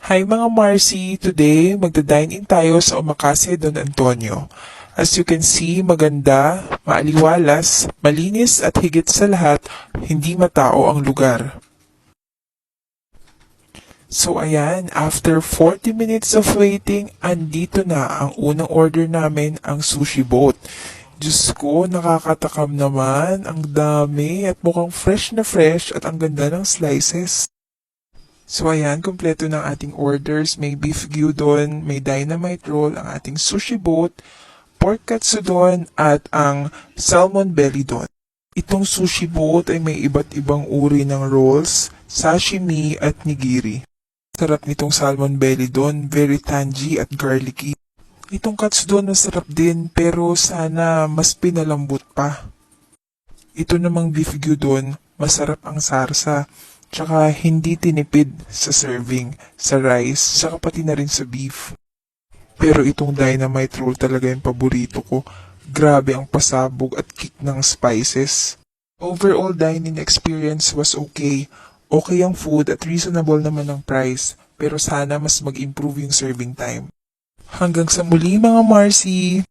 Hi mga Marcy! Today, magda-dine-in tayo sa Omakase Don Antonio. As you can see, maganda, maaliwalas, malinis at higit sa lahat, hindi matao ang lugar. So ayan, after 40 minutes of waiting, andito na ang unang order namin, ang sushi boat. Diyos ko, nakakatakam naman, ang dami at mukhang fresh na fresh at ang ganda ng slices. So ayan, kumpleto ng ating orders. May beef gyudon, may dynamite roll, ang ating sushi boat, pork katsudon, at ang salmon belly don. Itong sushi boat ay may iba't ibang uri ng rolls, sashimi at nigiri. Sarap nitong salmon belly don, very tangy at garlicky. Itong katsudon masarap din pero sana mas pinalambot pa. Ito namang beef gyudon, masarap ang sarsa. Tsaka hindi tinipid sa serving, sa rice, tsaka pati na rin sa beef. Pero itong dynamite roll talaga yung paborito ko. Grabe ang pasabog at kick ng spices. Overall dining experience was okay. Okay ang food at reasonable naman ang price. Pero sana mas mag-improve yung serving time. Hanggang sa muli mga Marcy!